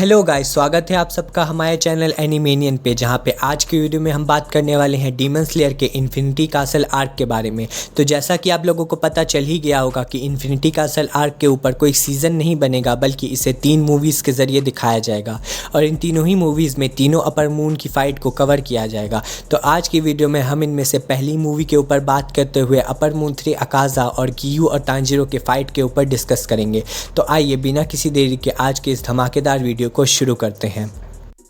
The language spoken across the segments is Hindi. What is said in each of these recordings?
हेलो गाइस, स्वागत है आप सबका हमारे चैनल एनिमेनियन पे, जहाँ पे आज की वीडियो में हम बात करने वाले हैं डीमन स्लेयर के इन्फिनिटी कासल आर्क के बारे में। तो जैसा कि आप लोगों को पता चल ही गया होगा कि इन्फिनिटी कासल आर्क के ऊपर कोई सीज़न नहीं बनेगा, बल्कि इसे 3 मूवीज़ के ज़रिए दिखाया जाएगा और इन तीनों ही मूवीज़ में तीनों अपर मून की फ़ाइट को कवर किया जाएगा। तो आज की वीडियो में हम इनमें से पहली मूवी के ऊपर बात करते हुए अपर मून 3 अकाज़ा और गियू और तांजीरो के फ़ाइट के ऊपर डिस्कस करेंगे। तो आइए बिना किसी देरी के आज के इस धमाकेदार वीडियो को शुरू करते हैं।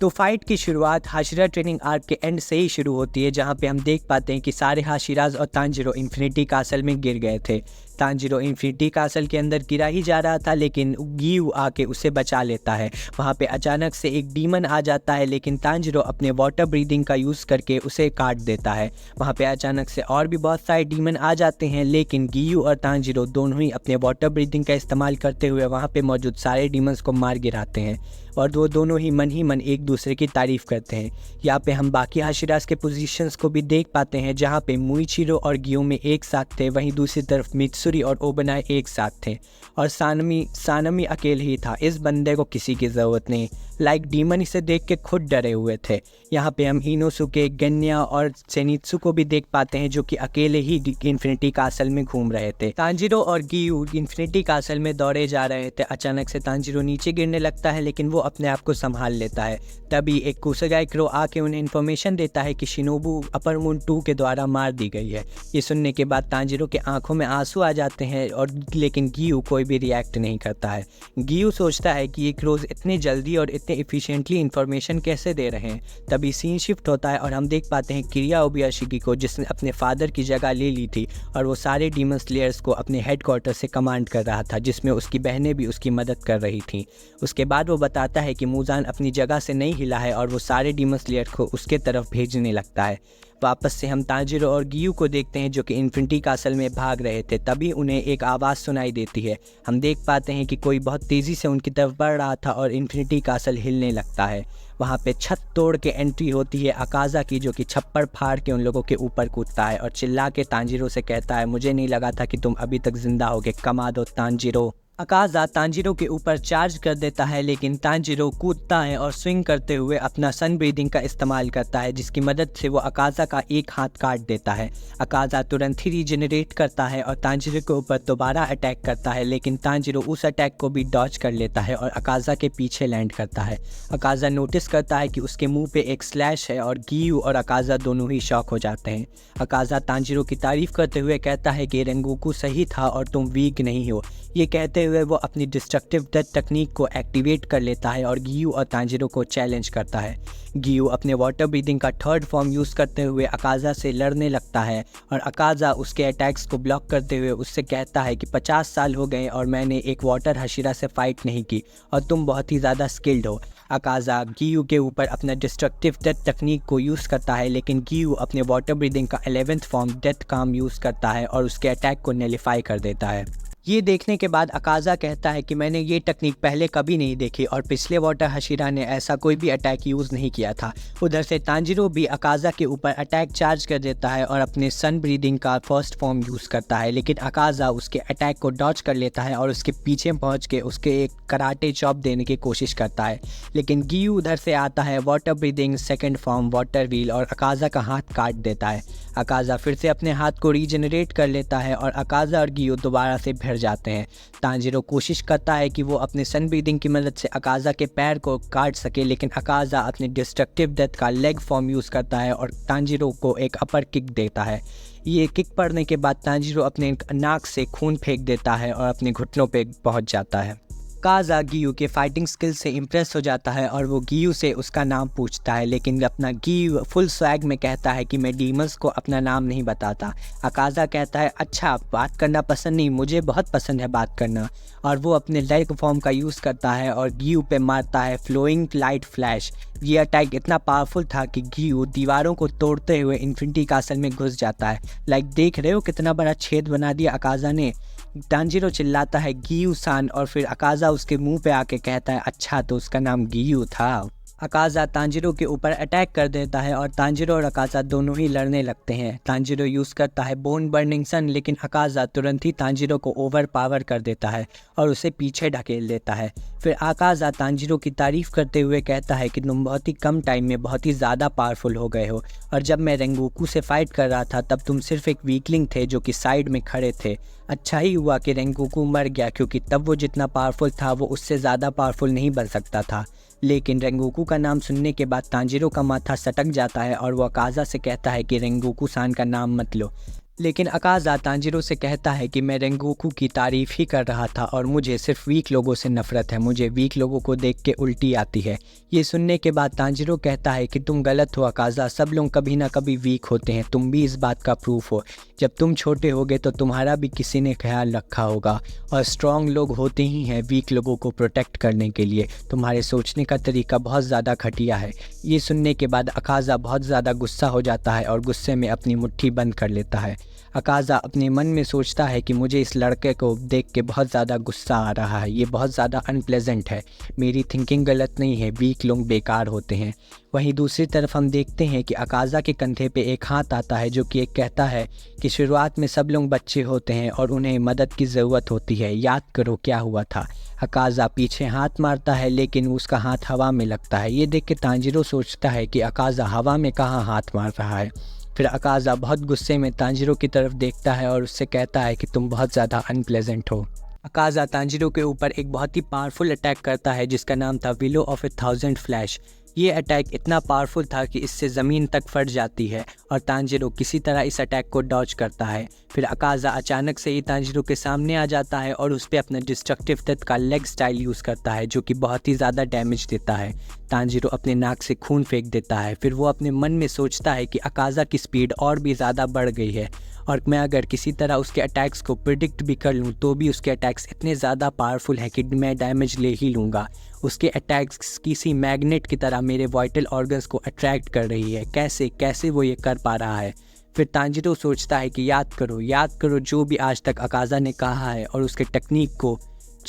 तो फाइट की शुरुआत हाशिरा ट्रेनिंग आर्क के एंड से ही शुरू होती है, जहां पे हम देख पाते हैं कि सारे हाशिराज और तांजीरो इन्फिनिटी कासल में गिर गए थे। तांजीरो इन्फिनिटी कासल के अंदर गिरा ही जा रहा था, लेकिन गियू आके उसे बचा लेता है। वहाँ पे अचानक से एक डीमन आ जाता है, लेकिन तांजीरो अपने वाटर ब्रीदिंग का यूज़ करके उसे काट देता है। वहाँ पे अचानक से और भी बहुत सारे डीमन आ जाते हैं, लेकिन गियू और तांजीरो दोनों ही अपने वाटर ब्रीदिंग का इस्तेमाल करते हुए वहाँ पे मौजूद सारे डीमंस को मार गिराते हैं और वो दोनों ही मन एक दूसरे की तारीफ़ करते हैं। यहाँ पे हम बाकी हाशिराज के पोजीशंस को भी देख पाते हैं, जहाँ पे मुइचिरो और गियोमी एक साथ थे, वहीं दूसरी तरफ मित्सुरी और ओबनाई एक साथ थे और सानमी अकेले ही था। इस बंदे को किसी की ज़रूरत नहीं, डीमन इसे देख के खुद डरे हुए थे। यहाँ पे हम इनोसुके, गन्या और सेनित्सु को भी देख पाते हैं, जो कि अकेले ही इन्फिनिटी कासल में घूम रहे थे। तांजीरो और गियू इन्फिनिटी कासल में दौड़े जा रहे थे। अचानक से तांजीरो नीचे गिरने लगता है, लेकिन वो अपने आप को संभाल लेता है। तभी एक कुसगाई क्रो आके उन्हें इन्फॉर्मेशन देता है कि शिनोबू अपर मून 2 के द्वारा मार दी गई है। ये सुनने के बाद तांजीरो के आंखों में आंसू आ जाते हैं लेकिन गियू कोई भी रिएक्ट नहीं करता है। गियू सोचता है कि ये क्रोज इतने जल्दी और इतने एफिशिएंटली इन्फॉर्मेशन कैसे दे रहे हैं। तभी सीन शिफ्ट होता है और हम देख पाते हैं किरिया ओबियाशिकी को, जिसने अपने फादर की जगह ले ली थी और वो सारे डीमन स्लेयर्स को अपने हेडक्वार्टर से कमांड कर रहा था, जिसमें उसकी बहनें भी उसकी मदद कर रही थीं। उसके बाद वो बताता है कि मूजान अपनी जगह से नहीं हिला है और वो सारे डीमन स्लेयर को उसके तरफ भेजने लगता है। वापस से हम तांजीरो और गियू को देखते हैं, जो कि इन्फिनिटी कासल में भाग रहे थे। तभी उन्हें एक आवाज़ सुनाई देती है। हम देख पाते हैं कि कोई बहुत तेज़ी से उनकी तरफ बढ़ रहा था और इन्फिनिटी कासल हिलने लगता है। वहाँ पे छत तोड़ के एंट्री होती है अकाज़ा की, जो कि छप्पर फाड़ के उन लोगों के ऊपर कूदता है और चिल्ला के तांजीरो से कहता है, मुझे नहीं लगा था कि तुम अभी तक जिंदा होगे, कमा दो तांजीरो। अकाज़ा तांजीरो के ऊपर चार्ज कर देता है, लेकिन तांजीरो कूदता है और स्विंग करते हुए अपना सन ब्रीदिंग का इस्तेमाल करता है, जिसकी मदद से वो अकाज़ा का एक हाथ काट देता है। अकाज़ा तुरंत ही रीजनरेट करता है और तांजीरो के ऊपर दोबारा अटैक करता है, लेकिन तांजीरो उस अटैक को भी डॉज कर लेता है और अकाज़ा के पीछे लैंड करता है। अकाज़ा नोटिस करता है कि उसके मुंह पे एक स्लैश है और गियू और अकाज़ा दोनों ही शॉक हो जाते हैं। अकाज़ा तांजीरो की तारीफ़ करते हुए कहता है कि रेंगोकू सही था और तुम वीक नहीं हो। ये कहते हुए वो अपनी डिस्ट्रक्टिव डेथ टेक्निक को एक्टिवेट कर लेता है और गियू और तांजीरो को चैलेंज करता है। गियू अपने वाटर ब्रीदिंग का थर्ड फॉर्म यूज़ करते हुए अकाज़ा से लड़ने लगता है और अकाज़ा उसके अटैक्स को ब्लॉक करते हुए उससे कहता है कि 50 साल हो गए और मैंने एक वाटर हशीरा से फाइट नहीं की और तुम बहुत ही ज़्यादा स्किल्ड हो। अकाज़ा गियू के ऊपर अपना डिस्ट्रक्टिव डेथ टेक्निक को यूज़ करता है, लेकिन गियू अपने वाटर ब्रीदिंग का 11th फॉर्म डेथ काम यूज़ करता है और उसके अटैक को नेलिफाई कर देता है। ये देखने के बाद अकाज़ा कहता है कि मैंने ये टेक्निक पहले कभी नहीं देखी और पिछले वाटर हशीरा ने ऐसा कोई भी अटैक यूज़ नहीं किया था। उधर से तांजीरो भी अकाज़ा के ऊपर अटैक चार्ज कर देता है और अपने सन ब्रीदिंग का फर्स्ट फॉर्म यूज़ करता है, लेकिन अकाज़ा उसके अटैक को डॉज कर लेता है और उसके पीछे पहुंच के उसके एक कराटे चॉप देने की कोशिश करता है। लेकिन गियू उधर से आता है, water breathing second form water wheel, और अकाज़ा का हाथ काट देता है। अकाज़ा फिर से अपने हाथ को रीजनरेट कर लेता है और अकाज़ा और गियू दोबारा से भिड़ जाते हैं। तांजीरो कोशिश करता है कि वो अपने सन ब्रीदिंग की मदद से अकाज़ा के पैर को काट सके, लेकिन अकाज़ा अपने डिस्ट्रक्टिव डेथ का लेग फॉर्म यूज़ करता है और तांजीरो को एक अपर किक देता है। ये किक पड़ने के बाद तांजीरो अपने नाक से खून फेंक देता है और अपने घुटनों पे पहुंच जाता है। अकाज़ा गियू के फाइटिंग स्किल्स से इम्प्रेस हो जाता है और वो गियू से उसका नाम पूछता है, लेकिन अपना गियू फुल स्वैग में कहता है कि मैं डीमंस को अपना नाम नहीं बताता। अकाज़ा कहता है, अच्छा बात करना पसंद नहीं, मुझे बहुत पसंद है बात करना, और वो अपने लेग फॉर्म का यूज़ करता है और गियू पे मारता है फ्लोइंग लाइट फ्लैश। ये अटैक इतना पावरफुल था कि गियू दीवारों को तोड़ते हुए इन्फिनिटी कासल में घुस जाता है। देख रहे हो कितना बड़ा छेद बना दिया अकाज़ा ने। तांजीरो चिल्लाता है गियू सान और फिर अकाज़ा उसके मुंह पे आके कहता है, अच्छा तो उसका नाम गियू था। अकाज़ा तांजिरो के ऊपर अटैक कर देता है और तांजिरो और अकाज़ा दोनों ही लड़ने लगते हैं। तांजिरो यूज़ करता है बोन बर्निंग सन, लेकिन अकाज़ा तुरंत ही तांजिरो को ओवर पावर कर देता है और उसे पीछे ढकेल देता है। फिर अकाज़ा तांजिरो की तारीफ़ करते हुए कहता है कि तुम बहुत ही कम टाइम में बहुत ही ज़्यादा पावरफुल हो गए हो, और जब मैं रेंगोकू से फाइट कर रहा था तब तुम सिर्फ एक वीकलिंग थे जो कि साइड में खड़े थे। अच्छा ही हुआ कि रेंगोकू मर गया, क्योंकि तब वो जितना पावरफुल था वो उससे ज़्यादा पावरफुल नहीं बन सकता था। लेकिन रेंगोकू का नाम सुनने के बाद तांजिरो का माथा सटक जाता है और वो अकाज़ा से कहता है कि रेंगोकू सान का नाम मत लो। लेकिन अकाज़ा तांजिरो से कहता है कि मैं रेंगोकू की तारीफ़ ही कर रहा था और मुझे सिर्फ वीक लोगों से नफ़रत है, मुझे वीक लोगों को देख के उल्टी आती है। ये सुनने के बाद तांजिरो कहता है कि तुम गलत हो अकाज़ा, सब लोग कभी ना कभी वीक होते हैं, तुम भी इस बात का प्रूफ हो। जब तुम छोटे होगे तो तुम्हारा भी किसी ने ख्याल रखा होगा, और स्ट्रॉन्ग लोग होते ही हैं वीक लोगों को प्रोटेक्ट करने के लिए। तुम्हारे सोचने का तरीका बहुत ज़्यादा घटिया है। ये सुनने के बाद अकाज़ा बहुत ज़्यादा गुस्सा हो जाता है और गुस्से में अपनी मुट्ठी बंद कर लेता है। अकाज़ा अपने मन में सोचता है कि मुझे इस लड़के को देख के बहुत ज़्यादा गुस्सा आ रहा है, ये बहुत ज़्यादा अनप्लेजेंट है, मेरी थिंकिंग गलत नहीं है, वीक लोग बेकार होते हैं। वहीं दूसरी तरफ हम देखते हैं कि अकाज़ा के कंधे पे एक हाथ आता है जो कि एक कहता है कि शुरुआत में सब लोग बच्चे होते हैं और उन्हें मदद की ज़रूरत होती है, याद करो क्या हुआ था। अकाज़ा पीछे हाथ मारता है लेकिन उसका हाथ हवा में लगता है। ये देख के तांजिरो सोचता है कि अकाज़ा हवा में कहाँ हाथ मार रहा है। फिर अकाज़ा बहुत गुस्से में तांजिरो की तरफ देखता है और उससे कहता है कि तुम बहुत ज़्यादा अनप्लेजेंट हो। अकाज़ा तांजिरो के ऊपर एक बहुत ही पावरफुल अटैक करता है जिसका नाम था willow of A thousand flash. ये अटैक इतना पावरफुल था कि इससे ज़मीन तक फट जाती है और तांजिरो किसी तरह इस अटैक को डॉज करता है। फिर अकाज़ा अचानक से ही तांजिरो के सामने आ जाता है और उस पर अपना डिस्ट्रक्टिव डेथ का लेग स्टाइल यूज़ करता है जो कि बहुत ही ज़्यादा डैमेज देता है। तांजिरो अपने नाक से खून फेंक देता है। फिर वो अपने मन में सोचता है कि अकाज़ा की स्पीड और भी ज़्यादा बढ़ गई है और मैं अगर किसी तरह उसके अटैक्स को प्रिडिक्ट भी कर लूँ तो भी उसके अटैक्स इतने ज़्यादा पावरफुल हैं कि मैं डैमेज ले ही लूँगा। उसके अटैक्स किसी मैग्नेट की तरह मेरे वाइटल ऑर्गन्स को अट्रैक्ट कर रही है। कैसे कैसे वो ये कर पा रहा है। फिर तांजिरो सोचता है कि याद करो जो भी आज तक अकाज़ा ने कहा है और उसके टेक्निक को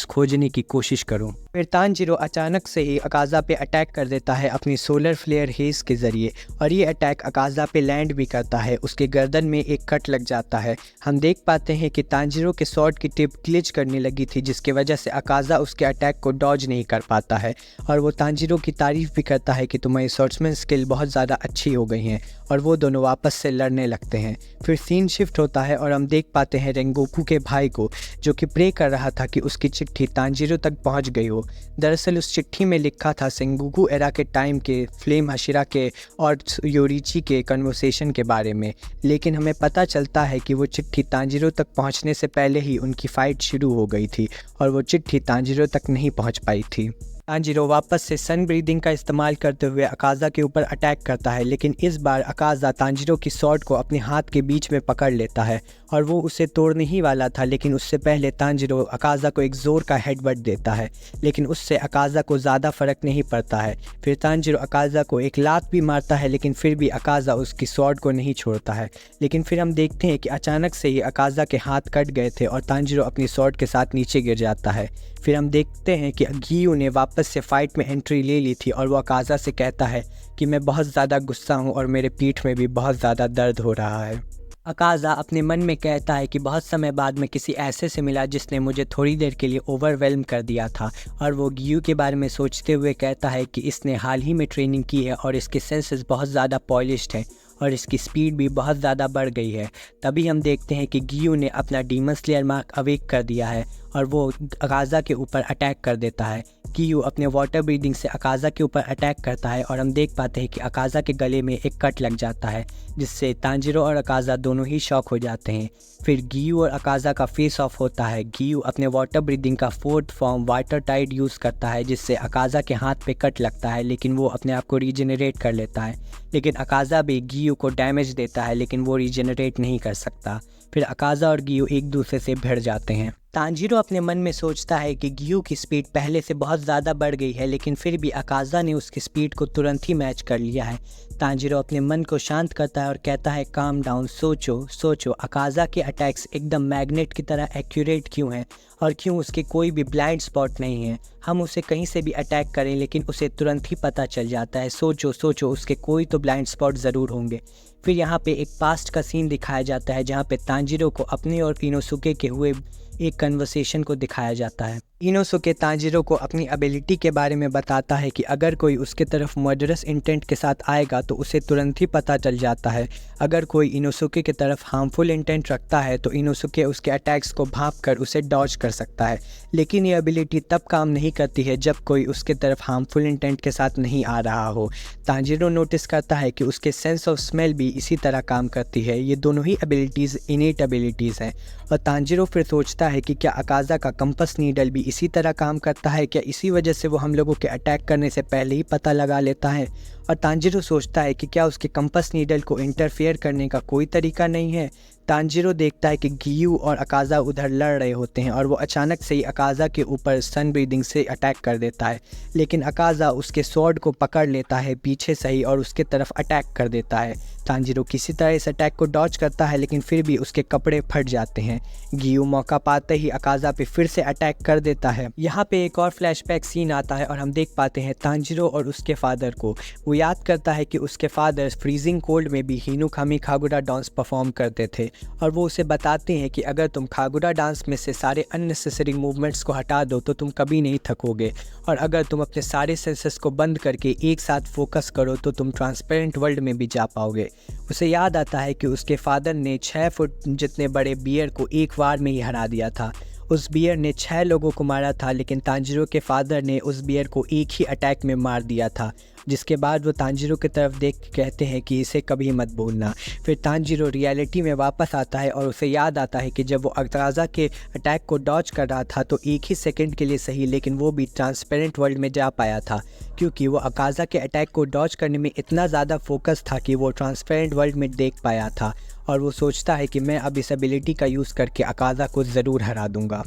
खोजने की कोशिश करो। फिर तांजिरो अचानक से ही अकाज़ा पे अटैक कर देता है अपनी सोलर फ्लेयर हेज के ज़रिए, और ये अटैक अकाज़ा पे लैंड भी करता है। उसके गर्दन में एक कट लग जाता है। हम देख पाते हैं कि तांजिरो के स्वॉर्ड की टिप ग्लिच करने लगी थी जिसकी वजह से अकाज़ा उसके अटैक को डॉज नहीं कर पाता है, और वो तांजिरो की तारीफ़ भी करता है कि तुम्हारी स्वॉर्ड्समैन स्किल बहुत ज़्यादा अच्छी हो गई हैं, और वो दोनों वापस से लड़ने लगते हैं। फिर सीन शिफ्ट होता है और हम देख पाते हैं रेंगोकू के भाई को जो कि प्रे कर रहा था कि उसकी चिट्ठी तांजिरो तक पहुंच गई हो। दरअसल उस चिट्ठी में लिखा था सेंगोकू एरा के टाइम के फ्लेम हशिरा के और योरिची के कन्वर्सेशन के बारे में, लेकिन हमें पता चलता है कि वो चिट्ठी तांजिरो तक पहुंचने से पहले ही उनकी फ़ाइट शुरू हो गई थी और वो चिट्ठी तांजिरो तक नहीं पहुंच पाई थी। तांजिरो वापस से सन ब्रीदिंग का इस्तेमाल करते हुए अकाज़ा के ऊपर अटैक करता है, लेकिन इस बार अकाज़ा तांजिरो की स्वॉर्ड को अपने हाथ के बीच में पकड़ लेता है और वो उसे तोड़ने ही वाला था, लेकिन उससे पहले तांजिरो अकाज़ा को एक ज़ोर का हेडबट देता है, लेकिन उससे अकाज़ा को ज़्यादा फ़र्क नहीं पड़ता है। फिर तांजिरो अकाज़ा को एक लात भी मारता है, लेकिन फिर भी अकाज़ा उसकी स्वॉर्ड को नहीं छोड़ता है। लेकिन फिर हम देखते हैं कि अचानक से ही अकाज़ा के हाथ कट गए थे और तांजिरो अपनी स्वॉर्ड के साथ नीचे गिर जाता है। फिर हम देखते हैं कि गियू ने वापस से फाइट में एंट्री ले ली थी और वो अकाज़ा से कहता है कि मैं बहुत ज़्यादा गुस्सा हूँ और मेरे पीठ में भी बहुत ज़्यादा दर्द हो रहा है। अकाज़ा अपने मन में कहता है कि बहुत समय बाद मैं किसी ऐसे से मिला जिसने मुझे थोड़ी देर के लिए ओवरवेल्म कर दिया था, और वो गियू के बारे में सोचते हुए कहता है कि इसने हाल ही में ट्रेनिंग की है और इसके सेंसेस बहुत ज़्यादा पॉलिश्ड हैं और इसकी स्पीड भी बहुत ज़्यादा बढ़ गई है। तभी हम देखते हैं कि गियू ने अपना डीमन स्लेयर मार्क अवेक कर दिया है और वो अकाज़ा के ऊपर अटैक कर देता है। गियू अपने वाटर ब्रीदिंग से अकाज़ा के ऊपर अटैक करता है और हम देख पाते हैं कि अकाज़ा के गले में एक कट लग जाता है जिससे तांजिरो और अकाज़ा दोनों ही शॉक हो जाते हैं। फिर गियू और अकाज़ा का फेस ऑफ होता है। गियू अपने वाटर ब्रीदिंग का fourth form water tide use करता है जिससे अकाज़ा के हाथ पे कट लगता है, लेकिन वो अपने आप को रीजनरेट कर लेता है। लेकिन अकाज़ा भी गियू को डैमेज देता है लेकिन वो रीजनरेट नहीं कर सकता। फिर अकाज़ा और गियू एक दूसरे से भिड़ जाते हैं। तांजिरो अपने मन में सोचता है कि गियू की स्पीड पहले से बहुत ज़्यादा बढ़ गई है, लेकिन फिर भी अकाज़ा ने उसकी स्पीड को तुरंत ही मैच कर लिया है। तांजीरो अपने मन को शांत करता है और कहता है काम डाउन, सोचो सोचो, अकाज़ा के अटैक्स एकदम मैग्नेट की तरह एक्यूरेट क्यों हैं और क्यों उसके कोई भी ब्लाइंड स्पॉट नहीं है। हम उसे कहीं से भी अटैक करें लेकिन उसे तुरंत ही पता चल जाता है। सोचो सोचो, उसके कोई तो ब्लाइंड स्पॉट ज़रूर होंगे। फिर यहाँ पे एक पास्ट का सीन दिखाया जाता है जहाँ पे तांजीरो को अपने और इनोसुके के हुए एक कन्वर्सेशन को दिखाया जाता है। इनोसुके तांजीरो को अपनी एबिलिटी के बारे में बताता है कि अगर कोई उसके तरफ मर्डरस इंटेंट के साथ आएगा तो उसे तुरंत ही पता चल जाता है। अगर कोई इनोसुके की तरफ हार्मफुल इंटेंट रखता है तो इनोसुके उसके अटैक्स को भांपकर उसे डॉज कर सकता है, लेकिन ये एबिलिटी तब काम नहीं करती है जब कोई उसके तरफ हार्मफुल इंटेंट के साथ नहीं आ रहा हो। तांजीरो नोटिस करता है कि उसके सेंस ऑफ स्मेल भी इसी तरह काम करती है। ये दोनों ही एबिलिटीज़ इनेट एबिलिटीज़ हैं। और तांजीरो फिर सोचता है कि क्या अकाज़ा का कंपस नीडल भी इसी तरह काम करता है, क्या इसी वजह से वो हम लोगों के अटैक करने से पहले ही पता लगा लेता है। और तांजीरो सोचता है कि क्या उसके कंपस नीडल को इंटरफेयर करने का कोई तरीका नहीं है। तांजीरो देखता है कि गियू और अकाज़ा उधर लड़ रहे होते हैं और वो अचानक से ही अकाज़ा के ऊपर सन ब्रीदिंग से अटैक कर देता है, लेकिन अकाज़ा उसके स्वॉर्ड को पकड़ लेता है पीछे से ही और उसके तरफ अटैक कर देता है। तांजीरो किसी तरह इस अटैक को डॉज करता है लेकिन फिर भी उसके कपड़े फट जाते हैं। गियू मौका पाते ही अकाज़ा पे फिर से अटैक कर देता है। यहाँ पे एक और फ्लैशबैक सीन आता है और हम देख पाते हैं तांजीरो और उसके फादर को। वो याद करता है कि उसके फादर फ्रीजिंग कोल्ड में भी हिनुकामी खागुरा डांस परफॉर्म करते थे और वो उसे बताते हैं कि अगर तुम खागुरा डांस में से सारे अननेसेसरी मूवमेंट्स को हटा दो तो तुम कभी नहीं थकोगे, और अगर तुम अपने सारे सेंसेस को बंद करके एक साथ फोकस करो तो तुम ट्रांसपेरेंट वर्ल्ड में भी जा पाओगे। उसे याद आता है कि उसके फादर ने 6 फुट जितने बड़े बियर को एक बार में ही हरा दिया था। उस बियर ने 6 लोगों को मारा था, लेकिन तांजीरो के फादर ने उस बियर को एक ही अटैक में मार दिया था, जिसके बाद वो तांजीरो की तरफ देख के कहते हैं कि इसे कभी मत भूलना। फिर तांजीरो रियलिटी में वापस आता है और उसे याद आता है कि जब वो अकाज़ा के अटैक को डॉज कर रहा था तो एक ही सेकंड के लिए सही लेकिन वो भी ट्रांसपेरेंट वर्ल्ड में जा पाया था, क्योंकि वो अकाज़ा के अटैक को डॉज करने में इतना ज़्यादा फोकस था कि वो ट्रांसपेरेंट वर्ल्ड में देख पाया था। और वो सोचता है कि मैं अब इस एबिलिटी का यूज़ करके अकाज़ा को ज़रूर हरा दूंगा।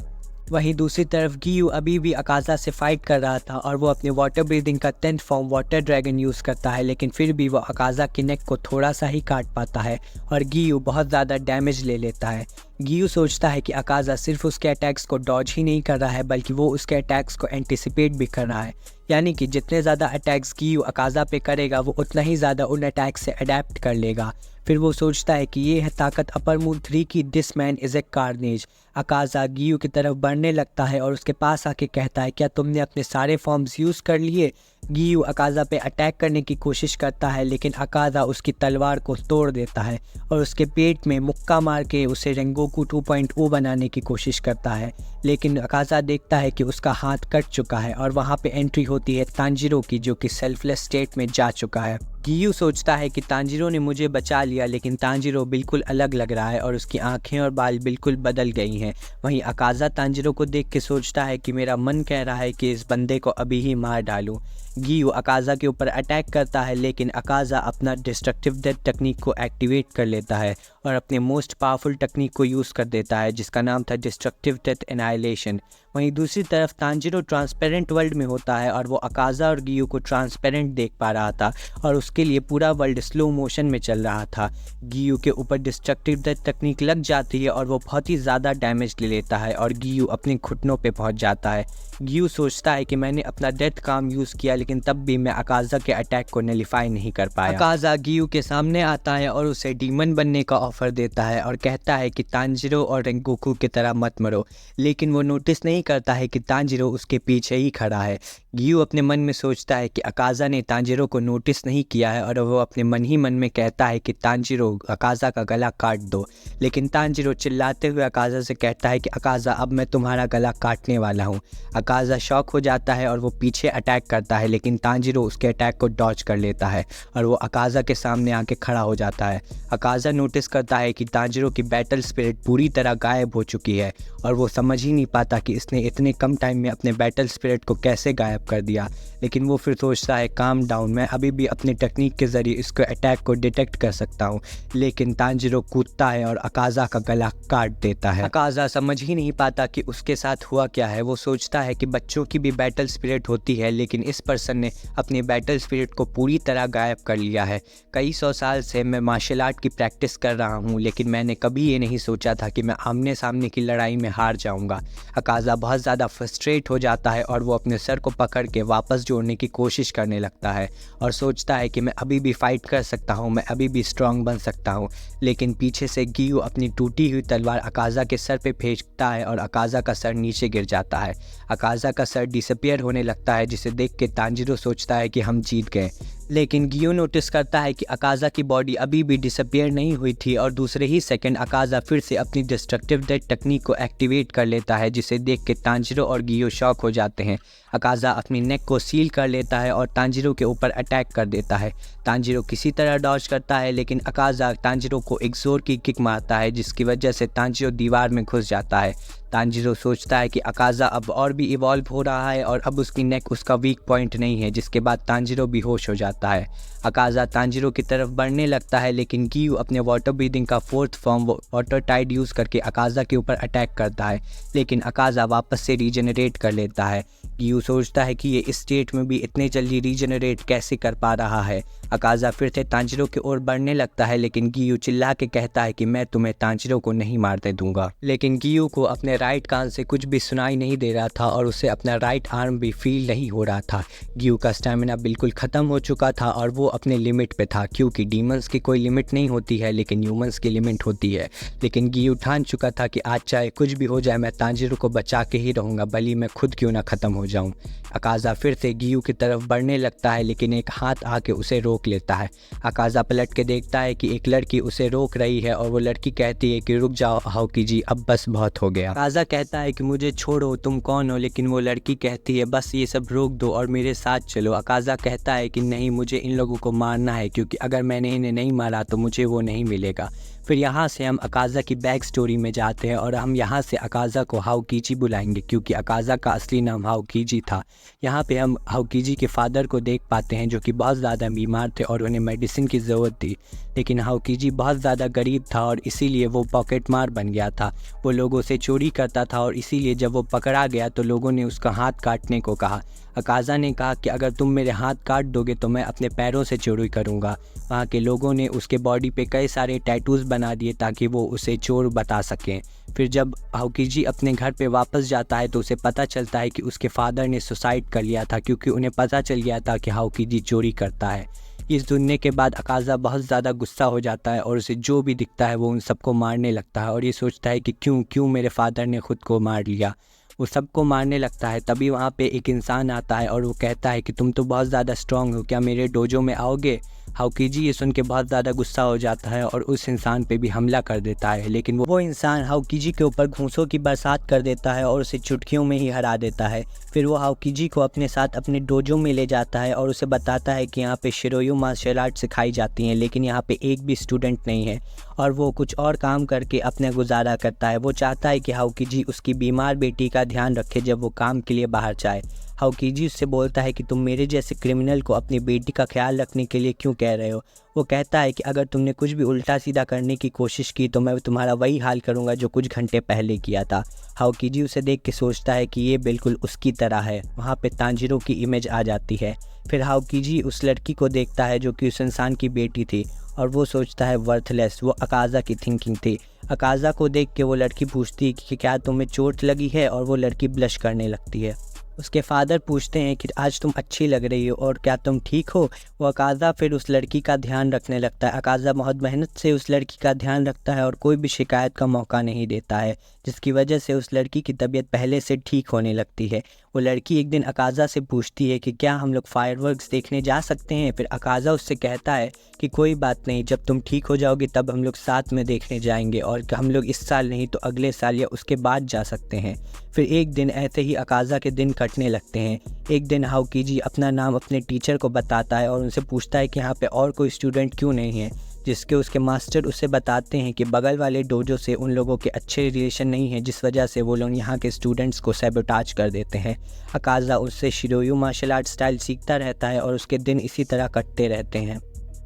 वहीं दूसरी तरफ गियू अभी भी अकाज़ा से फाइट कर रहा था और वो अपने वाटर ब्रीदिंग का 10th form water dragon use करता है, लेकिन फिर भी वो अकाज़ा की नेक को थोड़ा सा ही काट पाता है और गियू बहुत ज़्यादा डैमेज ले लेता है। गियू सोचता है कि अकाज़ा सिर्फ उसके अटैक्स को डॉज ही नहीं कर रहा है बल्कि वो उसके अटैक्स को एंटिसिपेट भी कर रहा है, यानी कि जितने ज़्यादा अटैक्स गियू अकाज़ा पे करेगा वो उतना ही ज़्यादा उन अटैक्स से अडेप्ट कर लेगा। फिर वो सोचता है कि ये है ताकत अपर मून 3 की, this man is a carnage. Akaza Giyu की तरफ बढ़ने लगता है और उसके पास आके कहता है क्या तुमने अपने सारे फॉर्म्स यूज़ कर लिए। गियू अकाज़ा पे अटैक करने की कोशिश करता है लेकिन अकाज़ा उसकी तलवार को तोड़ देता है और उसके पेट में मुक्का मार के उसे रेंगोकू 2.0 बनाने की कोशिश करता है, लेकिन अकाज़ा देखता है कि उसका हाथ कट चुका है और वहाँ पे एंट्री होती है तांजीरो की, जो कि सेल्फलेस स्टेट में जा चुका है। गियू सोचता है कि तांजीरो ने मुझे बचा लिया, लेकिन तांजीरो बिल्कुल अलग लग रहा है और उसकी आंखें और बाल बिल्कुल बदल गई हैं। वहीं अकाज़ा तांजीरो को देख के सोचता है कि मेरा मन कह रहा है कि इस बंदे को अभी ही मार डालूं। गियू अकाज़ा के ऊपर अटैक करता है लेकिन अकाज़ा अपना डिस्ट्रक्टिव डेथ टेक्निक को एक्टिवेट कर लेता है और अपने मोस्ट पावरफुल टेक्निक को यूज़ कर देता है जिसका नाम था डिस्ट्रक्टिव डेथ एनाइलेशन। वहीं दूसरी तरफ तांजीरो ट्रांसपेरेंट वर्ल्ड में होता है और वो अकाज़ा और गियू को ट्रांसपेरेंट देख पा रहा था और उसके लिए पूरा वर्ल्ड स्लो मोशन में चल रहा था। गियू के ऊपर डिस्ट्रक्टिव डेथ टेक्निक लग जाती है और वो बहुत ही ज़्यादा डैमेज ले लेता है और गियू अपने घुटनों पे पहुंच जाता है। गियू सोचता है कि मैंने अपना डेथ काम यूज़ किया लेकिन तब भी मैं अकाज़ा के अटैक को नलिफाई नहीं कर पाया। अकाज़ा गियू के सामने आता है और उसे डीमन बनने का ऑफर देता है और कहता है कि तांजीरो और रेंगोकू की तरह मत मरो, लेकिन वो नोटिस नहीं करता है कि तांजीरो उसके पीछे ही खड़ा है। गियू अपने मन में सोचता है कि अकाज़ा ने तांजीरो को नोटिस नहीं किया है और वो अपने मन ही मन में कहता है कि तांजीरो अकाज़ा का गला काट दो, लेकिन तांजीरो चिल्लाते हुए अकाज़ा से कहता है कि अकाज़ा अब मैं तुम्हारा गला काटने वाला हूँ। अकाज़ा शॉक हो जाता है और वो पीछे अटैक करता है लेकिन तांजीरो उसके अटैक को डॉज कर लेता है और वो अकाज़ा के सामने आके खड़ा हो जाता है। अकाज़ा नोटिस करता है कि तांजीरो की बैटल स्पिरिट पूरी तरह गायब हो चुकी है और वो समझ ही नहीं पाता कि इसने उसने इतने कम टाइम में अपने बैटल स्पिरिट को कैसे गायब कर दिया। लेकिन वो फिर सोचता है काम डाउन, मैं अभी भी अपनी टेक्निक के ज़रिए इसको अटैक को डिटेक्ट कर सकता हूँ। लेकिन तांजिरो कूदता है और अकाज़ा का गला काट देता है। अकाज़ा समझ ही नहीं पाता कि उसके साथ हुआ क्या है। वो सोचता है कि बच्चों की भी बैटल स्पिरिट होती है, लेकिन इस पर्सन ने अपनी बैटल स्पिरिट को पूरी तरह गायब कर लिया है। कई 100 साल से मैं मार्शल आर्ट की प्रैक्टिस कर रहा हूँ, लेकिन मैंने कभी ये नहीं सोचा था कि मैं आमने सामने की लड़ाई में हार जाऊँगा। अकाज़ा बहुत ज़्यादा फ्रस्ट्रेट हो जाता है और वो अपने सर को पकड़ के वापस जोड़ने की कोशिश करने लगता है और सोचता है कि मैं अभी भी फाइट कर सकता हूँ, मैं अभी भी स्ट्रांग बन सकता हूँ। लेकिन पीछे से गियो अपनी टूटी हुई तलवार अकाज़ा के सर पे फेंकता है और अकाज़ा का सर नीचे गिर जाता है। अकाज़ा का सर डिसअपीयर होने लगता है, जिसे देख के तांजिरो सोचता है कि हम जीत गए। लेकिन गियो नोटिस करता है कि अकाज़ा की बॉडी अभी भी डिसअपीयर नहीं हुई थी और दूसरे ही सेकंड अकाज़ा फिर से अपनी डिस्ट्रक्टिव डेथ टेक्निक को एक्टिवेट कर लेता है, जिसे देख के तांजिरो और गियो शॉक हो जाते हैं। अकाज़ा अपनी नेक को सील कर लेता है और तांजिरो के ऊपर अटैक कर देता है। तांजिरो किसी तरह डॉज करता है, लेकिन अकाज़ा तांजिरो को एक जोर की किक मारता है, जिसकी वजह से तांजिरो दीवार में घुस जाता है। तांजिरो सोचता है कि अकाज़ा अब और भी इवॉल्व हो रहा है और अब उसकी नेक उसका वीक पॉइंट नहीं है, जिसके बाद तांजिरो बेहोश हो जाता है। अकाज़ा तांजिरो की तरफ बढ़ने लगता है, लेकिन गियो अपने वाटर ब्रीदिंग का 4th form water tide use करके अकाज़ा के ऊपर अटैक करता है, लेकिन अकाज़ा वापस से रीजनरेट कर लेता है। गियो सोचता है कि ये इस स्टेट में भी इतने जल्दी रीजनरेट कैसे कर पा रहा है। अकाज़ा फिर से तांजिरो की ओर बढ़ने लगता है, लेकिन गियो चिल्ला के कहता है कि मैं तुम्हें तांजिरो को नहीं मारने दूंगा। लेकिन गियो को अपने राइट कान से कुछ भी सुनाई नहीं दे रहा था और उसे अपना राइट आर्म भी फील नहीं हो रहा था। गियो का स्टैमिना बिल्कुल ख़त्म हो चुका था और वो अपने लिमिट पे था, क्योंकि डीमंस की कोई लिमिट नहीं होती है, लेकिन ह्यूमंस की लिमिट होती है। लेकिन गियो ठान चुका था कि आज चाहे कुछ भी हो जाए मैं तांजिरो को बचा के ही रहूँगा, भले मैं खुद क्यों ना ख़त्म हो जाऊँ। अकाज़ा फिर से गियो की तरफ बढ़ने लगता है, लेकिन एक हाथ आके उसे रोक लेता है। अकाज़ा पलट के देखता है कि एक लड़की उसे रोक रही है और वो लड़की कहती है कि रुक जाओ हाउकी जी, अब बस बहुत हो गया। अकाज़ा कहता है कि मुझे छोड़ो, तुम कौन हो, लेकिन वो लड़की कहती है बस ये सब रोक दो और मेरे साथ चलो। अकाज़ा कहता है कि नहीं, मुझे इन लोगों को मारना है, क्योंकि अगर मैंने इन्हें नहीं मारा तो मुझे वो नहीं मिलेगा। फिर यहाँ से हम अकाज़ा की बैक स्टोरी में जाते हैं और हम यहाँ से अकाज़ा को हाउकीजी बुलाएंगे, क्योंकि अकाज़ा का असली नाम हाउकीजी था। यहाँ पे हम हाउकीजी के फादर को देख पाते हैं, जो कि बहुत ज़्यादा बीमार थे और उन्हें मेडिसिन की ज़रूरत थी। लेकिन हाउकीजी बहुत ज़्यादा गरीब था और इसीलिए वो पॉकेट मार बन गया था। वो लोगों से चोरी करता था और इसीलिए जब वो पकड़ा गया तो लोगों ने उसका हाथ काटने को कहा। अकाज़ा ने कहा कि अगर तुम मेरे हाथ काट दोगे तो मैं अपने पैरों से चोरी करूँगा। वहाँ के लोगों ने उसके बॉडी पे कई सारे टैटूज़ बना दिए ताकि वो उसे चोर बता सकें। फिर जब हाउकीजी अपने घर पे वापस जाता है तो उसे पता चलता है कि उसके फादर ने सुसाइड कर लिया था, क्योंकि उन्हें पता चल गया था कि हाउकीजी चोरी करता है। ये सुनने के बाद अकाज़ा बहुत ज़्यादा गुस्सा हो जाता है और उसे जो भी दिखता है वो उन सबको मारने लगता है और ये सोचता है कि क्यों मेरे फादर ने खुद को मार लिया। वो सबको मारने लगता है। तभी वहाँ पे एक इंसान आता है और वो कहता है कि तुम तो बहुत ज़्यादा स्ट्रांग हो, क्या मेरे डोजो में आओगे। हाउकीजी ये सुन के बहुत ज़्यादा गुस्सा हो जाता है और उस इंसान पे भी हमला कर देता है, लेकिन वो इंसान हाउकीजी के ऊपर घूंसों की बरसात कर देता है और उसे चुटकियों में ही हरा देता है। फिर वो हाउकीजी को अपने साथ अपने डोजो में ले जाता है और उसे बताता है कि यहाँ पे शिरोयू मार्शल आर्ट सिखाई जाती हैं, लेकिन यहाँ पे एक भी स्टूडेंट नहीं है और वो कुछ और काम करके अपना गुजारा करता है। वो चाहता है कि हाउकीजी उसकी बीमार बेटी का ध्यान रखे जब वो काम के लिए बाहर जाए। हाउकीजी उससे बोलता है कि तुम मेरे जैसे क्रिमिनल को अपनी बेटी का ख्याल रखने के लिए क्यों कह रहे हो। वो कहता है कि अगर तुमने कुछ भी उल्टा सीधा करने की कोशिश की तो मैं तुम्हारा वही हाल करूंगा जो कुछ घंटे पहले किया था। हाउकीजी उसे देख के सोचता है कि ये बिल्कुल उसकी तरह है। वहाँ पे तांजिरो की इमेज आ जाती है। फिर हाउकीजी उस लड़की को देखता है जो कि उस इंसान की बेटी थी और वो सोचता है वर्थलेस। वो अकाज़ा की थिंकिंग थी। अकाज़ा को देख के वो लड़की पूछती है कि क्या तुम्हें चोट लगी है, और वो लड़की ब्लश करने लगती है। उसके फादर पूछते हैं कि आज तुम अच्छी लग रही हो और क्या तुम ठीक हो। वो अकाज़ा फिर उस लड़की का ध्यान रखने लगता है। अकाज़ा बहुत मेहनत से उस लड़की का ध्यान रखता है और कोई भी शिकायत का मौका नहीं देता है, जिसकी वजह से उस लड़की की तबीयत पहले से ठीक होने लगती है। वो लड़की एक दिन अकाज़ा से पूछती है कि क्या हम लोग फायरवर्क्स देखने जा सकते हैं। फिर अकाज़ा उससे कहता है कि कोई बात नहीं, जब तुम ठीक हो जाओगे तब हम लोग साथ में देखने जाएंगे, और हम लोग इस साल नहीं तो अगले साल या उसके बाद जा सकते हैं। फिर एक दिन ऐसे ही अकाज़ा के दिन कटने लगते हैं। एक दिन हाउकीजी अपना नाम अपने टीचर को बताता है और उनसे पूछता है कि यहाँ पे और कोई स्टूडेंट क्यों नहीं है, जिसके उसके मास्टर उसे बताते हैं कि बगल वाले डोजो से उन लोगों के अच्छे रिलेशन नहीं हैं, जिस वजह से वो लोग यहाँ के स्टूडेंट्स को सैबोटाज कर देते हैं। अकाज़ा उससे शिरोयू मार्शल आर्ट स्टाइल सीखता रहता है और उसके दिन इसी तरह कटते रहते हैं।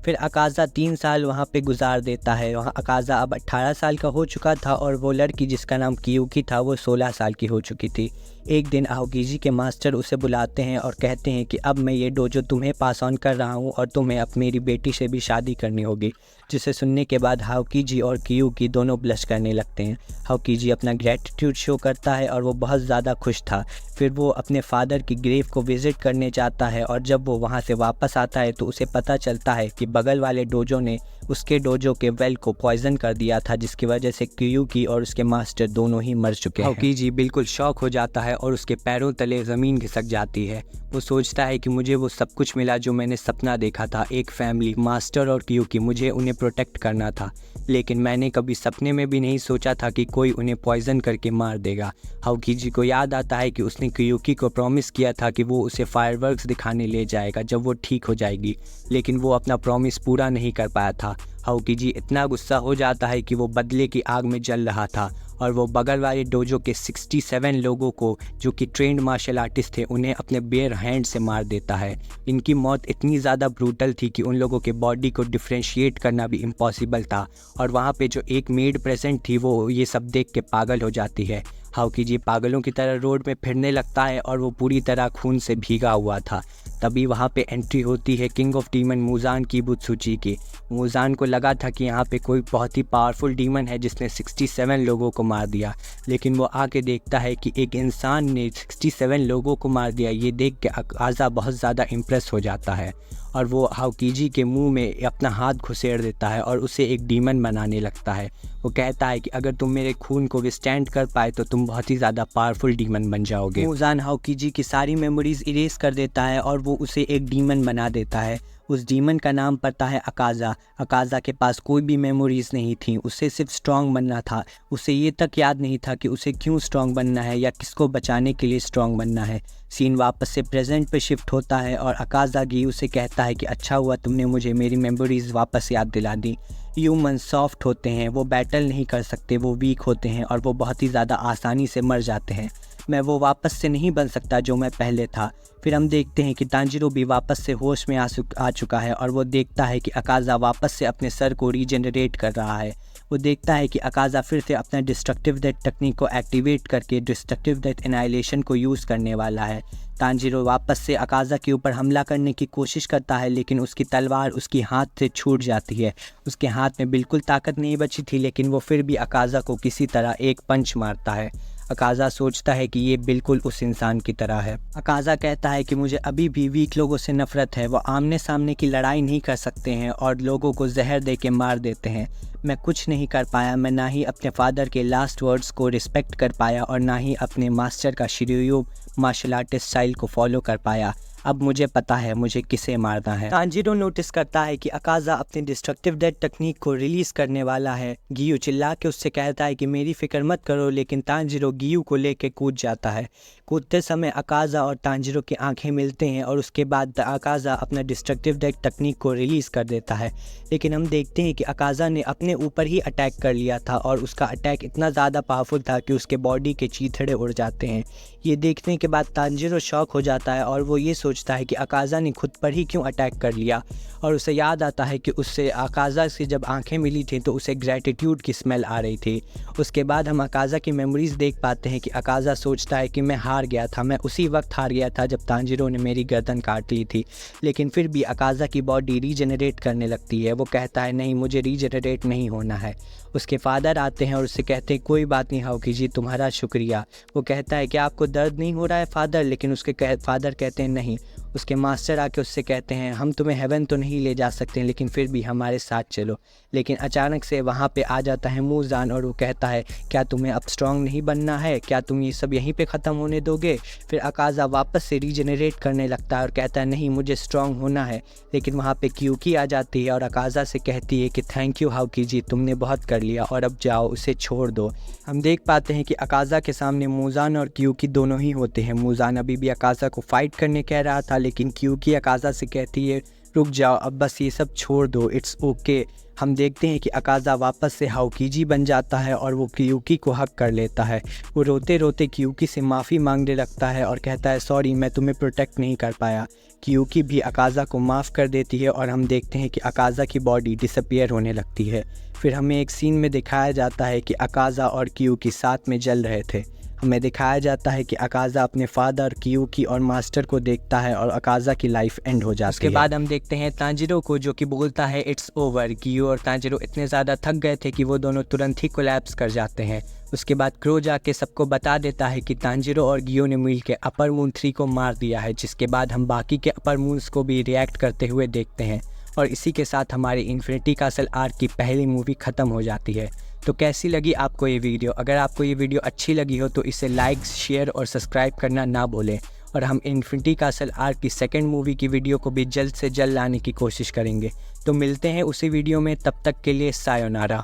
फिर अकाज़ा 3 साल वहाँ पे गुजार देता है। वहाँ अकाज़ा अब 18 साल का हो चुका था और वो लड़की जिसका नाम कियुकी था वो 16 साल की हो चुकी थी। एक दिन आओकीजी के मास्टर उसे बुलाते हैं और कहते हैं कि अब मैं ये डोजो तुम्हें पास ऑन कर रहा हूँ और तुम्हें अब मेरी बेटी से भी शादी करनी होगी। जिसे सुनने के बाद आओकीजी और कियुकी दोनों ब्लश करने लगते हैं। आओकीजी अपना ग्रैटिट्यूड शो करता है और वो बहुत ज़्यादा खुश था। फिर वो अपने फादर की ग्रेव को विज़िट करने जाता है और जब वो वहाँ से वापस आता है तो उसे पता चलता है कि बगल वाले डोजो ने उसके डोजो के वेल को पॉइजन कर दिया था, जिसकी वजह से कियुकी और उसके मास्टर दोनों ही मर चुके हैं। आओकीजी बिल्कुल शॉक हो जाता है और उसके पैरों तले ज़मीन खिसक जाती है। वो सोचता है कि मुझे वो सब कुछ मिला जो मैंने सपना देखा था, एक फैमिली, मास्टर और कियुकी, मुझे उन्हें प्रोटेक्ट करना था, लेकिन मैंने कभी सपने में भी नहीं सोचा था कि कोई उन्हें पॉइजन करके मार देगा। आओकीजी को याद आता है कि उसने कियुकी को प्रॉमिस किया था कि वो उसे फायरवर्क्स दिखाने ले जाएगा जब वो ठीक हो जाएगी, लेकिन वो अपना प्रॉमिस पूरा नहीं कर पाया था। आओकीजी इतना गुस्सा हो जाता है कि वो बदले की आग में जल रहा था और वो बगल वाले डोजो के 67 लोगों को जो कि ट्रेंड मार्शल आर्टिस्ट थे उन्हें अपने बेयर हैंड से मार देता है। इनकी मौत इतनी ज़्यादा ब्रूटल थी कि उन लोगों के बॉडी को डिफ्रेंशिएट करना भी इम्पॉसिबल था और वहाँ पे जो एक मेड प्रेजेंट थी वो ये सब देख के पागल हो जाती है। आओकीजी पागलों की तरह रोड में फिरने लगता है और वो पूरी तरह खून से भीगा हुआ था। तभी वहाँ पे एंट्री होती है किंग ऑफ डीमन मुजान की बुत्सुची की। मुजान को लगा था कि यहाँ पे कोई बहुत ही पावरफुल डीमन है जिसने 67 लोगों को मार दिया, लेकिन वो आके देखता है कि एक इंसान ने 67 लोगों को मार दिया। ये देख के अकाज़ा बहुत ज़्यादा इम्प्रेस हो जाता है और वो आओकीजी के मुंह में अपना हाथ घुसेड़ देता है और उसे एक डीमन बनाने लगता है। वो कहता है कि अगर तुम मेरे खून को विस्टैंड कर पाए तो तुम बहुत ही ज़्यादा पावरफुल डीमन बन जाओगे। मुजान आओकीजी की सारी मेमोरीज इरेज कर देता है और वो उसे एक डीमन बना देता है। उस डीमन का नाम पड़ता है अकाज़ा। अकाज़ा के पास कोई भी मेमोरीज़ नहीं थी, उसे सिर्फ स्ट्रॉन्ग बनना था। उसे ये तक याद नहीं था कि उसे क्यों स्ट्रॉन्ग बनना है या किसको बचाने के लिए स्ट्रॉन्ग बनना है। सीन वापस से प्रेजेंट पे शिफ्ट होता है और अकाज़ा गी उसे कहता है कि अच्छा हुआ तुमने मुझे मेरी मेमोरीज़ वापस याद दिला दी। ह्यूमन सॉफ्ट होते हैं, वो बैटल नहीं कर सकते, वो वीक होते हैं और वो बहुत ही ज़्यादा आसानी से मर जाते हैं। मैं वो वापस से नहीं बन सकता जो मैं पहले था। फिर हम देखते हैं कि तांजिरो भी वापस से होश में आ चुका है और वो देखता है कि अकाज़ा वापस से अपने सर को रीजनरेट कर रहा है। वो देखता है कि अकाज़ा फिर से अपना डिस्ट्रक्टिव डेथ टेक्निक को एक्टिवेट करके डिस्ट्रक्टिव डेथ एनाइलेशन को यूज़ करने वाला है। तांजिरो वापस से अकाज़ा के ऊपर हमला करने की कोशिश करता है, लेकिन उसकी तलवार उसकी हाथ से छूट जाती है। उसके हाथ में बिल्कुल ताकत नहीं बची थी, लेकिन वो फिर भी अकाज़ा को किसी तरह एक पंच मारता है। अकाज़ा सोचता है कि ये बिल्कुल उस इंसान की तरह है। अकाज़ा कहता है कि मुझे अभी भी वीक लोगों से नफ़रत है। वो आमने सामने की लड़ाई नहीं कर सकते हैं और लोगों को जहर दे के मार देते हैं। मैं कुछ नहीं कर पाया। मैं ना ही अपने फादर के लास्ट वर्ड्स को रिस्पेक्ट कर पाया और ना ही अपने मास्टर का शिरोयू मार्शल आर्टिस्ट स्टाइल को फॉलो कर पाया। अब मुझे पता है मुझे किसे मारना है। तांजिरो नोटिस करता है कि अकाज़ा अपनी डिस्ट्रक्टिव डेथ टेक्निक को रिलीज़ करने वाला है। गियू चिल्ला के उससे कहता है कि मेरी फिक्र मत करो, लेकिन तांजिरो गियू को लेके कूद जाता है। कूदते समय अकाज़ा और तांजिरो की आंखें मिलते हैं और उसके बाद अकाज़ा अपना डिस्ट्रक्टिव डेथ टेक्निक को रिलीज़ कर देता है। लेकिन हम देखते हैं कि अकाज़ा ने अपने ऊपर ही अटैक कर लिया था और उसका अटैक इतना ज़्यादा पावरफुल था कि उसके बॉडी के चीथड़े उड़ जाते हैं। ये देखने के बाद तांजिरो शॉक हो जाता है और वो ये सोचता है कि अकाज़ा ने खुद पर ही क्यों अटैक कर लिया और उसे याद आता है कि उससे अकाज़ा से जब आंखें मिली थी तो उसे ग्रैटिट्यूड की स्मेल आ रही थी। उसके बाद हम अकाज़ा की मेमोरीज़ देख पाते हैं कि अकाज़ा सोचता है कि मैं हार गया था, मैं उसी वक्त हार गया था जब तांजिरो ने मेरी गर्दन काट ली थी। लेकिन फिर भी अकाज़ा की बॉडी रीजनरेट करने लगती है। वो कहता है नहीं, मुझे रीजनरेट नहीं होना है। उसके फादर आते हैं और उससे कहते हैं कोई बात नहीं आओकीजी, तुम्हारा शुक्रिया। वो कहता है कि आपको दर्द नहीं हो रहा है फादर, लेकिन उसके फादर कहते हैं नहीं। उसके मास्टर आके उससे कहते हैं हम तुम्हें हेवन तो नहीं ले जा सकते, लेकिन फिर भी हमारे साथ चलो। लेकिन अचानक से वहाँ पे आ जाता है मुजान और वो कहता है क्या तुम्हें अब स्ट्रॉन्ग नहीं बनना है, क्या तुम ये सब यहीं पे ख़त्म होने दोगे। फिर अकाज़ा वापस से रीजनरेट करने लगता है और कहता है नहीं, मुझे स्ट्रॉन्ग होना है। लेकिन वहाँ पे कियुकी आ जाती है और अकाज़ा से कहती है कि थैंक यू आओकीजी, तुमने बहुत कर लिया और अब जाओ, उसे छोड़ दो। हम देख पाते हैं कि अकाज़ा के सामने मुजान और कियुकी दोनों ही होते हैं। मुजान अभी भी अकाज़ा को फाइट करने कह रहा था, लेकिन कियुकी अकाज़ा से कहती है रुक जाओ, अब बस ये सब छोड़ दो, इट्स ओके। हम देखते हैं कि अकाज़ा वापस से हाओकीजी बन जाता है और वो क्यूकी को हक कर लेता है। वो रोते रोते क्यूकी से माफ़ी मांगने लगता है और कहता है सॉरी, मैं तुम्हें प्रोटेक्ट नहीं कर पाया। क्यूकी भी अकाज़ा को माफ़ कर देती है और हम देखते हैं कि अकाज़ा की बॉडी डिसअपीयर होने लगती है। फिर हमें एक सीन में दिखाया जाता है कि अकाज़ा और क्यूकी साथ में जल रहे थे। हमें दिखाया जाता है कि अकाज़ा अपने फादर, क्यूकी और मास्टर को देखता है और अकाज़ा की लाइफ एंड हो जाती है। उसके बाद हम देखते हैं तांजिरो को, जो कि बोलता है इट्स ओवर। गियो और तांजिरो इतने ज़्यादा थक गए थे कि वो दोनों तुरंत ही कोलैप्स कर जाते हैं। उसके बाद क्रो जाके सबको बता देता है कि तांजिरो और गियो ने मिल के अपर मून 3 को मार दिया है, जिसके बाद हम बाकी के अपर मून्स को भी रिएक्ट करते हुए देखते हैं। और इसी के साथ हमारी इन्फिनिटी कासल आर्क की पहली मूवी ख़त्म हो जाती है। तो कैसी लगी आपको ये वीडियो? अगर आपको ये वीडियो अच्छी लगी हो तो इसे लाइक, शेयर और सब्सक्राइब करना ना भूलें। और हम इन्फिनिटी कासल आर्क की सेकंड मूवी की वीडियो को भी जल्द से जल्द लाने की कोशिश करेंगे। तो मिलते हैं उसी वीडियो में, तब तक के लिए सायोनारा।